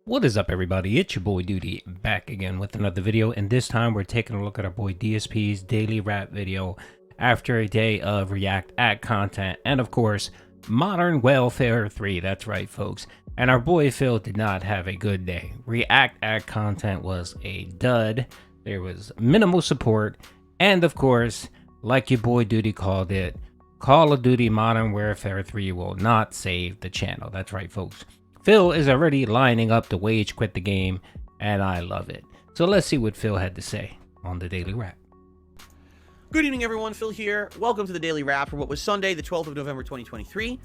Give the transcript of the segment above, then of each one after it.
What is up, everybody? It's your boy Duty back again with another video, and this time we're taking a look at our boy DSP's daily rap video after a day of React ad content and, of course, Modern Welfare 3. That's right, folks. And our boy Phil did not have a good day. React ad content was a dud. There was minimal support, and of course, like your boy Duty called it, Call of Duty Modern Warfare 3 will not save the channel. That's right, folks. Phil is already lining up to wage quit the game, and I love it. So let's see what Phil had to say on the Daily Wrap. Good evening, everyone. Phil here. Welcome to the Daily Wrap for what was Sunday, the 12th of November, 2023,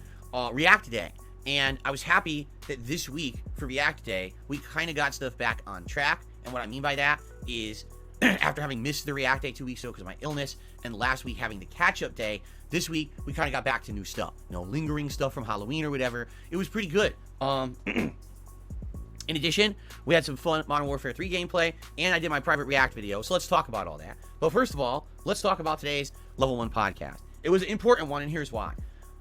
React Day. And I was happy that this week for React Day, we kind of got stuff back on track. And what I mean by that is after having missed the React Day 2 weeks ago because of my illness, and last week having the catch-up day, this week we kind of got back to new stuff. You know, lingering stuff from Halloween or whatever. It was pretty good. In addition, we had some fun Modern Warfare 3 gameplay, and I did my private React video, so let's talk about all that. But first of all, let's talk about today's Level 1 podcast. It was an important one, and here's why.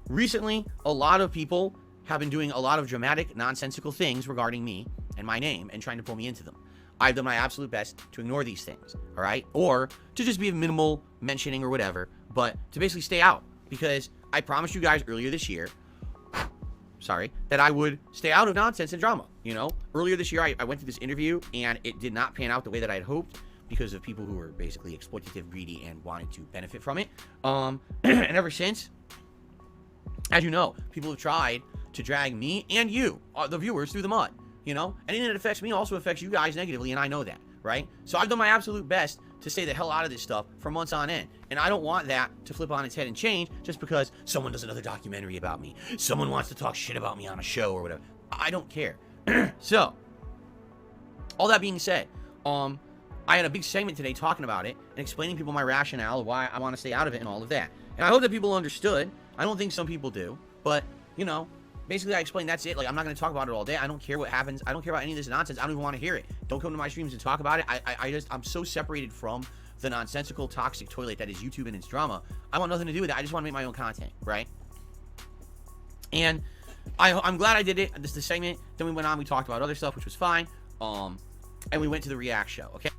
Recently, a lot of people have been doing a lot of dramatic, nonsensical things regarding me and my name and trying to pull me into them. I've done my absolute best to ignore these things, all right? Or to just be a minimal mentioning or whatever, but to basically stay out, because I promised you guys earlier this year that I would stay out of nonsense and drama. You know, earlier this year, I went to this interview and it did not pan out the way that I had hoped because of people who were basically exploitative, greedy, and wanted to benefit from it. And ever since, as you know, people have tried to drag me and you, the viewers, through the mud. You know, anything that affects me also affects you guys negatively, and I know that, right? So I've done my absolute best to stay the hell out of this stuff for months on end, and I don't want that to flip on its head and change just because someone does another documentary about me, someone wants to talk shit about me on a show or whatever. I don't care. So, all that being said, I had a big segment today talking about it and explaining to people my rationale of why I want to stay out of it and all of that. And I hope that people understood. I don't think some people do, but, you know, basically I explained that's it. Like, I'm not going to talk about it all day. I don't care what happens. I don't care about any of this nonsense. I don't even want to hear it. Don't come to my streams and talk about it. I'm so separated from the nonsensical, toxic toilet that is YouTube and its drama. I want nothing to do with it. I just want to make my own content, right? And I'm glad I did it. This is the segment. Then we went on. We talked about other stuff, which was fine. And we went to the React show, okay?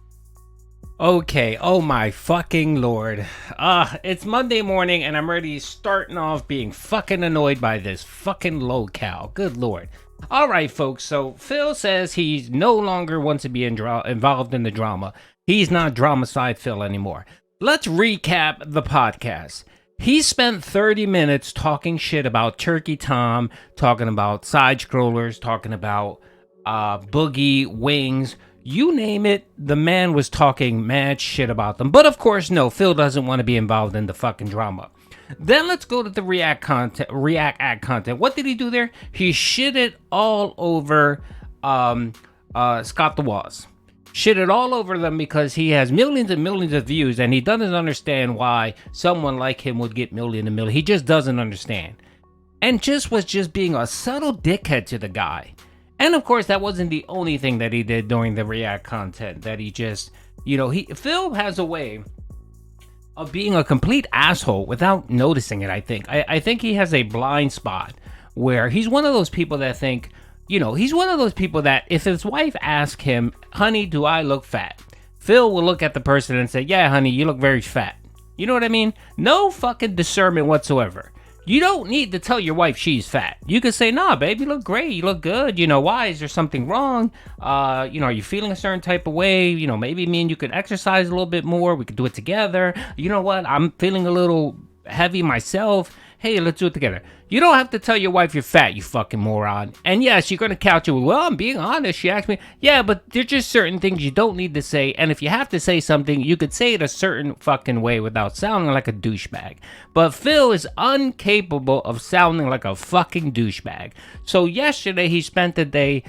Okay, oh my fucking lord. It's Monday morning and I'm already starting off being fucking annoyed by this fucking locale. Good lord. Alright, folks, so Phil says he no longer wants to be involved in the drama. He's not drama side Phil anymore. Let's recap the podcast. He spent 30 minutes talking shit about Turkey Tom, talking about side scrollers, talking about Boogie, Wings. You name it, the man was talking mad shit about them. But of course, no, Phil doesn't want to be involved in the fucking drama. Then let's go to the React ad content. What did he do there? He shitted all over Scott the Woz. Shitted all over them because he has millions and millions of views and he doesn't understand why someone like him would get million and million. He just doesn't understand. And was just being a subtle dickhead to the guy. And of course, that wasn't the only thing that he did during the React content. That he just, you know, Phil has a way of being a complete asshole without noticing it, I think. I think he has a blind spot where he's one of those people that think, you know, he's one of those people that if his wife asks him, honey, do I look fat? Phil will look at the person and say, yeah, honey, you look very fat. You know what I mean? No fucking discernment whatsoever. You don't need to tell your wife she's fat. You could say, nah, babe, you look great. You look good. You know, why? Is there something wrong? You know, are you feeling a certain type of way? You know, maybe me and you could exercise a little bit more. We could do it together. You know what? I'm feeling a little heavy myself. Hey, let's do it together. You don't have to tell your wife you're fat, you fucking moron. And yes, you're going to couch it with, well, I'm being honest. She asked me. Yeah, but there's just certain things you don't need to say. And if you have to say something, you could say it a certain fucking way without sounding like a douchebag. But Phil is incapable of sounding like a fucking douchebag. So yesterday, he spent the day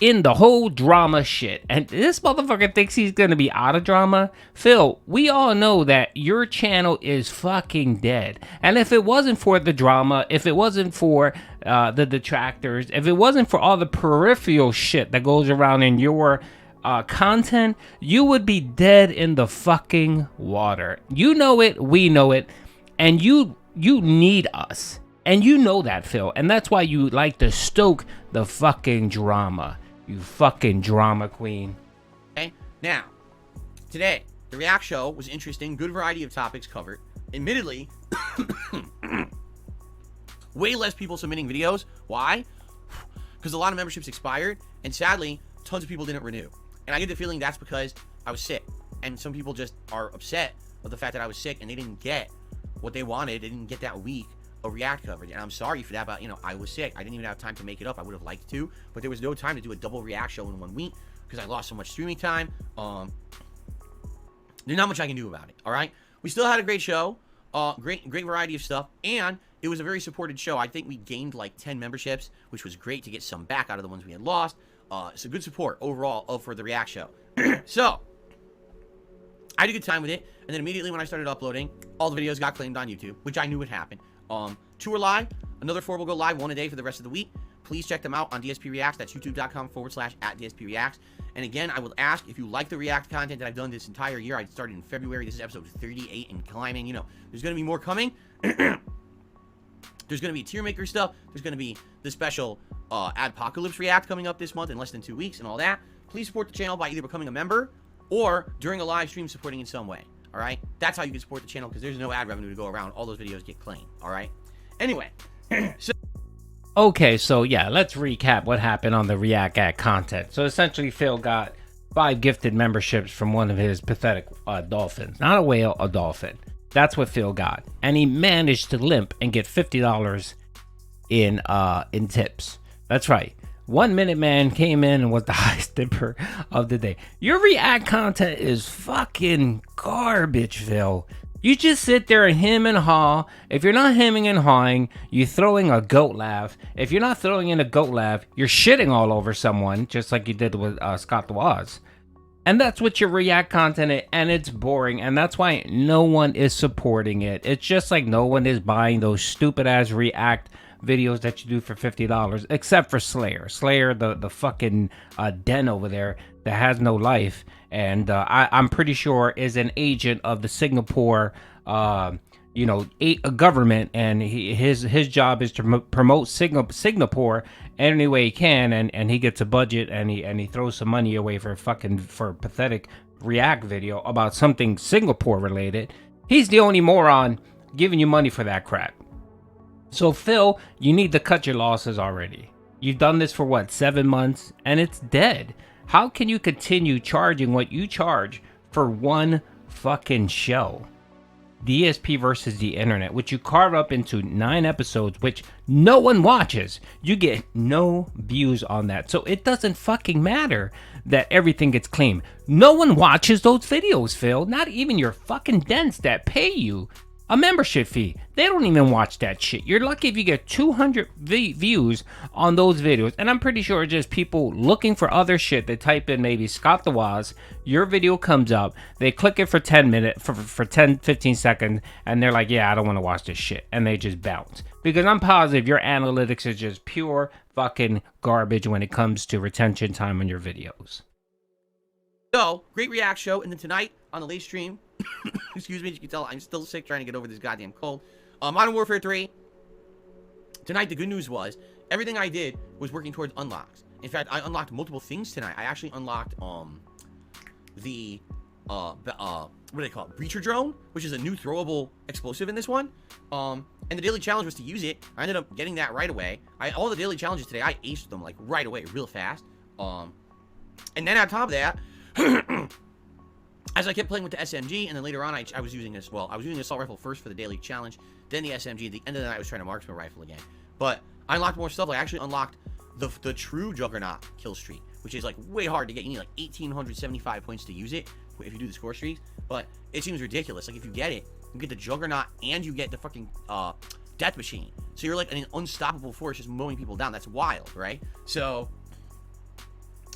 in the whole drama shit. And this motherfucker thinks he's gonna be out of drama. Phil, we all know that your channel is fucking dead. And if it wasn't for the drama, if it wasn't for the detractors, if it wasn't for all the peripheral shit that goes around in your content, you would be dead in the fucking water. You know it, we know it, and you need us. And you know that, Phil. And that's why you like to stoke the fucking drama. You fucking drama queen. Okay, now, today, the React show was interesting. Good variety of topics covered. Admittedly, way less people submitting videos. Why? Because a lot of memberships expired, and sadly, tons of people didn't renew. And I get the feeling that's because I was sick. And some people just are upset with the fact that I was sick and they didn't get what they wanted. They didn't get that week of React coverage. And I'm sorry for that, but, I was sick. I didn't even have time to make it up. I would have liked to, but there was no time to do a double React show in 1 week because I lost so much streaming time. There's not much I can do about it, all right? We still had a great show, great variety of stuff, and it was a very supported show. I think we gained like 10 memberships, which was great to get some back out of the ones we had lost. So good support overall for the React show. So, I had a good time with it, and then immediately when I started uploading, all the videos got claimed on YouTube, which I knew would happen. 2 are live, another 4 will go live, 1 a day for the rest of the week. Please check them out on DSP Reacts. That's youtube.com/@DSP Reacts. And again, I will ask if you like the React content that I've done this entire year. I started in February. This is episode 38 and climbing. There's going to be more coming. There's going to be tier maker stuff. There's going to be the special Adpocalypse React coming up this month in less than 2 weeks and all that. Please support the channel by either becoming a member or during a live stream supporting in some way. All right? That's how you can support the channel because there's no ad revenue to go around. All those videos get claimed. All right? Anyway. Okay, so yeah, let's recap what happened on the React content. So essentially, Phil got 5 gifted memberships from one of his pathetic dolphins. Not a whale, a dolphin. That's what Phil got. And he managed to limp and get $50 in tips. That's right. 1 Minute Man came in and was the highest tipper of the day. Your React content is fucking garbage, Phil. You just sit there and hem and haw. If you're not hemming and hawing, you're throwing a goat laugh. If you're not throwing in a goat laugh, you're shitting all over someone, just like you did with Scott the Woz. And that's what your React content is, and it's boring, and that's why no one is supporting it. It's just like no one is buying those stupid-ass React videos that you do for $50, except for Slayer. Slayer, the fucking den over there that has no life, and I'm pretty sure is an agent of the Singapore, government, and his job is to promote Singapore any way he can, and he gets a budget, and he throws some money away for a pathetic React video about something Singapore related. He's the only moron giving you money for that crap. So Phil, you need to cut your losses already. You've done this for 7 months, and it's dead. How can you continue charging what you charge for one fucking show? DSP versus the internet, which you carve up into 9 episodes, which no one watches. You get no views on that. So it doesn't fucking matter that everything gets claimed. No one watches those videos, Phil. Not even your fucking dents that pay you a membership fee. They don't even watch that shit. You're lucky if you get 200 views on those videos. And I'm pretty sure it's just people looking for other shit. They type in maybe Scott the Woz. Your video comes up. They click it for 10 minutes, for 10, 15 seconds. And they're like, yeah, I don't want to watch this shit. And they just bounce. Because I'm positive your analytics is just pure fucking garbage when it comes to retention time on your videos. So, great React show. And then tonight on the late stream, excuse me, as you can tell, I'm still sick trying to get over this goddamn cold. Modern Warfare 3. Tonight, the good news was, everything I did was working towards unlocks. In fact, I unlocked multiple things tonight. I actually unlocked, what do they call it? Breacher drone, which is a new throwable explosive in this one. And the daily challenge was to use it. I ended up getting that right away. All the daily challenges today, I aced them, like, right away, real fast. And then on top of that, as I kept playing with the SMG, and then later on, I was using this. Well, I was using the assault rifle first for the daily challenge, then the SMG. At the end of the night, I was trying to marksman rifle again. But I unlocked more stuff. I actually unlocked the true Juggernaut kill streak, which is like way hard to get. You need like 1,875 points to use it if you do the score streaks. But it seems ridiculous. Like if you get it, you get the Juggernaut and you get the fucking death machine. So you're like an unstoppable force just mowing people down. That's wild, right? So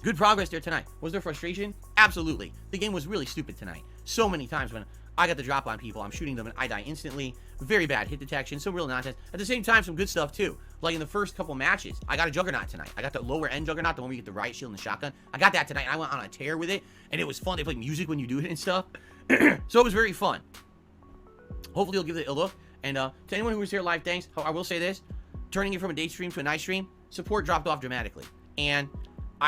good progress there tonight. Was there frustration? Absolutely. The game was really stupid tonight. So many times when I got the drop on people, I'm shooting them and I die instantly. Very bad hit detection, some real nonsense. At the same time, some good stuff too. Like in the first couple matches, I got a Juggernaut tonight. I got the lower end Juggernaut, the one where you get the riot shield and the shotgun. I got that tonight. I went on a tear with it, and it was fun. They play music when you do it and stuff. So it was very fun. Hopefully you'll give it a look. And to anyone who was here live, thanks. I will say this. Turning it from a day stream to a night stream, support dropped off dramatically. And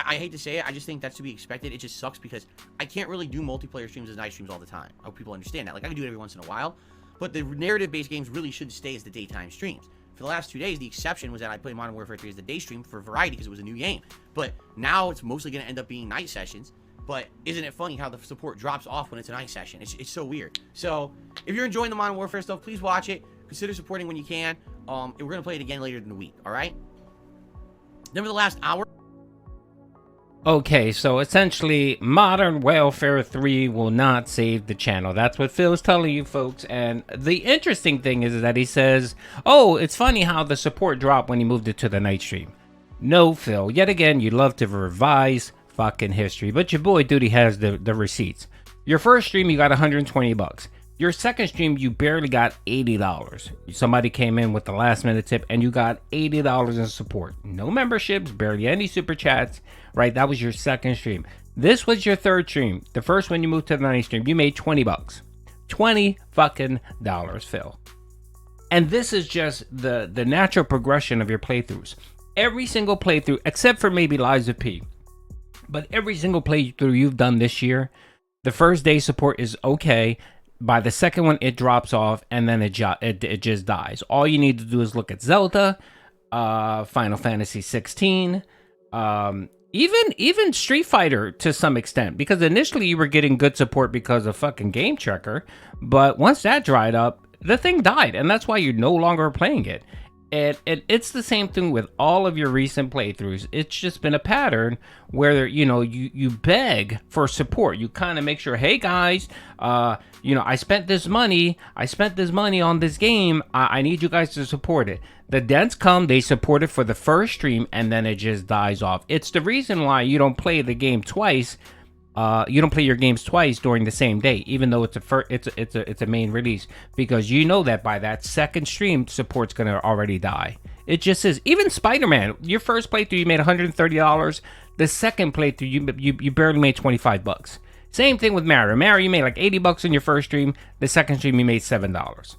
I hate to say it, I just think that's to be expected. It just sucks because I can't really do multiplayer streams as night streams all the time. I hope people understand that. Like, I can do it every once in a while, but the narrative-based games really should stay as the daytime streams. For the last 2 days, the exception was that I played Modern Warfare 3 as the day stream for variety because it was a new game. But now it's mostly going to end up being night sessions. But isn't it funny how the support drops off when it's a night session? It's so weird. So if you're enjoying the Modern Warfare stuff, please watch it. Consider supporting when you can. We're going to play it again later in the week, all right? Then for the last hour... Okay, so essentially, Modern Warfare 3 will not save the channel. That's what Phil's telling you, folks. And the interesting thing is that he says, oh, it's funny how the support dropped when he moved it to the night stream. No, Phil. Yet again, you love to revise fucking history. But your boy Duty has the receipts. Your first stream, you got 120 bucks. Your second stream, you barely got $80. Somebody came in with the last minute tip and you got $80 in support. No memberships, barely any super chats, right? That was your second stream. This was your third stream. The first one you moved to the night stream, you made 20 bucks. 20 fucking dollars, Phil. And this is just the natural progression of your playthroughs. Every single playthrough, except for maybe Lies of P, but every single playthrough you've done this year, the first day support is okay. By the second one, it drops off, and then it just dies. All you need to do is look at Zelda, Final Fantasy 16, even Street Fighter to some extent. Because initially you were getting good support because of fucking Game Checker, but once that dried up, the thing died, and that's why you're no longer playing it. And it's the same thing with all of your recent playthroughs. It's just been a pattern where, you know, you beg for support. You kind of make sure, hey guys, you know, I spent this money on this game. I need you guys to support it. The dents come, they support it for the first stream, and then it just dies off. It's the reason why you don't play the game twice. You don't play your games twice during the same day, even though it's a main release, because you know that by that second stream, support's gonna already die. It just is. Even Spider-Man, your first playthrough you made $130. The second playthrough you barely made 25 bucks. Same thing with Mario. Mario, you made like 80 bucks in your first stream. The second stream you made $7.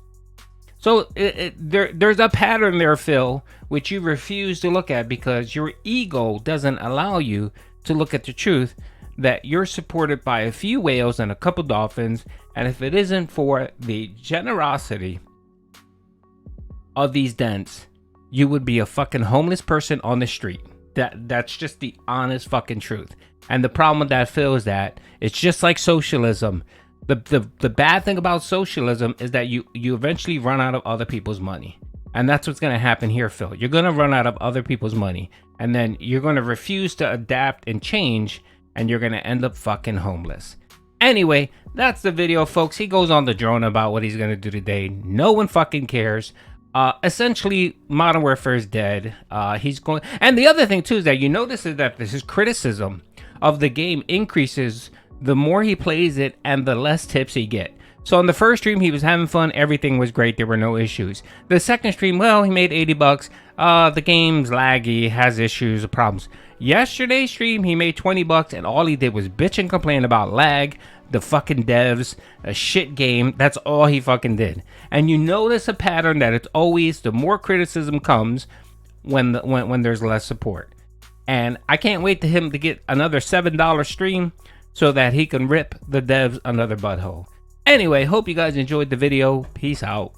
So there's a pattern there, Phil, which you refuse to look at because your ego doesn't allow you to look at the truth that you're supported by a few whales and a couple dolphins, and if it isn't for the generosity of these dents, you would be a fucking homeless person on the street. That's just the honest fucking truth. And the problem with that, Phil, is that it's just like socialism. The bad thing about socialism is that you eventually run out of other people's money. And that's what's going to happen here, Phil. You're going to run out of other people's money, and then you're going to refuse to adapt and change, and you're going to end up fucking homeless. Anyway, that's the video, folks. He goes on the drone about what he's going to do today. No one fucking cares. Essentially, Modern Warfare is dead. He's going... And the other thing, too, is that you notice is that his criticism of the game increases the more he plays it and the less tips he get. So on the first stream, he was having fun. Everything was great. There were no issues. The second stream, well, he made 80 bucks. The game's laggy, has issues, problems. Yesterday's stream, he made 20 bucks, and all he did was bitch and complain about lag, the fucking devs, a shit game. That's all he fucking did. And you notice a pattern that it's always the more criticism comes when there's less support. And I can't wait to him to get another $7 stream so that he can rip the devs another butthole. Anyway, hope you guys enjoyed the video. Peace out.